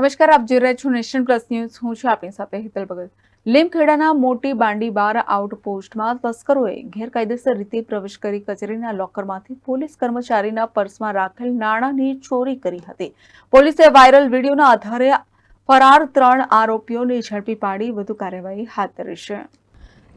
નમસ્કાર, આપ જોઈ રહ્યા છો નેશન પ્લસ ન્યૂઝ. હું છું આપની સાથે હેતલ ભગત. લીમખેડાના મોટી બાંડીબાર આઉટપોસ્ટમાં તસ્કરોએ ગેરકાયદેસર રીતે પ્રવેશ કરી કચેરીના લોકરમાંથી પોલીસ કર્મચારીના પર્સમાં રાખેલ નાણાંની ચોરી કરી હતી. પોલીસે વાયરલ વિડીયોના આધારે ફરાર 3 આરોપીઓને ઝડપી પાડી વધુ કાર્યવાહી હાથ ધરી છે.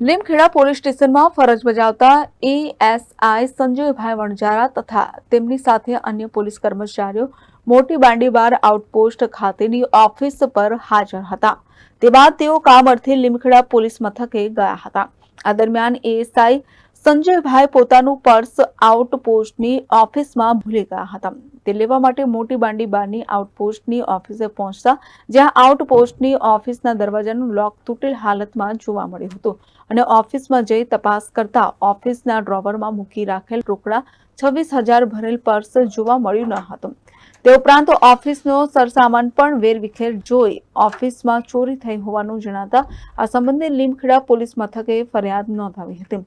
લીમખેડા પોલીસ સ્ટેશનમાં ફરજ બજાવતા એએસઆઈ સંજયભાઈ વણજારા તથા તેમની સાથે અન્ય પોલીસ કર્મચારીઓ મોટી બાંડીબાર આઉટપોસ્ટ ખાતેની ઓફિસ પર હાજર હતા. તે બાદ તેઓ કામ અર્થે લીમખેડા પોલીસ મથકે ગયા હતા. આ દરમિયાન એએસઆઈ સંજયભાઈ પોતાનું પર્સ આઉટપોસ્ટની ઓફિસમાં ભૂલી ગયા હતા. તે લેવા માટે મોટી બાંડીબારની આઉટપોસ્ટની ઓફિસે પહોંચતા જ્યાં આઉટપોસ્ટની ઓફિસના દરવાજાનું લોક તૂટેલ હાલતમાં જોવા મળ્યું હતું અને ઓફિસમાં જઈ તપાસ કરતા ઓફિસના ડ્રોવરમાં મૂકી રાખેલ રોકડા 26,000 ભરેલ પર્સ જોવા મળ્યું ન હતું. તે ઉપરાંત ઓફિસનો સરસામાન પણ વેરવિખેર જોઈ ઓફિસમાં ચોરી થઈ હોવાનું જણાતા આ સંબંધે લીમખેડા પોલીસ મથકે ફરિયાદ નોંધાવી હતી.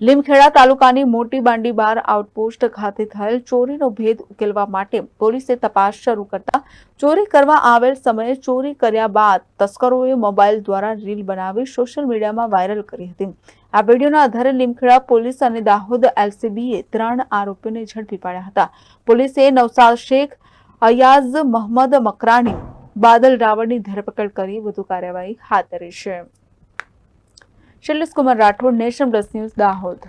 લીમખેડા તાલુકાની મોટી બાંડીબાર આઉટપોસ્ટ ખાતે થયેલ ચોરીનો ભેદ ઉકેલવા માટે પોલીસે તપાસ શરૂ કરતા ચોરી કરવા આવેલ સમયે ચોરી કર્યા બાદ તસ્કરોએ મોબાઈલ દ્વારા રીલ બનાવી સોશિયલ મીડિયામાં વાયરલ કરી હતી. આ વિડીયોના આધારે લીમખેડા પોલીસ અને દાહોદ એલસીબીએ 3 આરોપીઓને ઝડપી પાડ્યા હતા. પોલીસે નવસાદ શેખ, અયાઝ મોહમ્મદ મકરાણી, બાદલ રાવળની ધરપકડ કરી વધુ કાર્યવાહી હાથ ધરી છે. Shailesh Kumar Rathod, nation plus news, Dahod.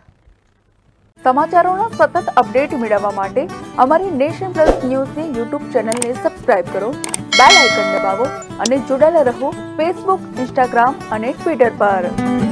સમાચારોના સતત અપડેટ મેળવવા માટે અમારી નેશન પ્લસ ન્યૂઝની યુટ્યુબ ચેનલને સબસ્ક્રાઇબ કરો, બેલ આઇકન દબાવો અને જોડાયેલા રહો ફેસબુક, ઇન્સ્ટાગ્રામ અને ટ્વિટર પર.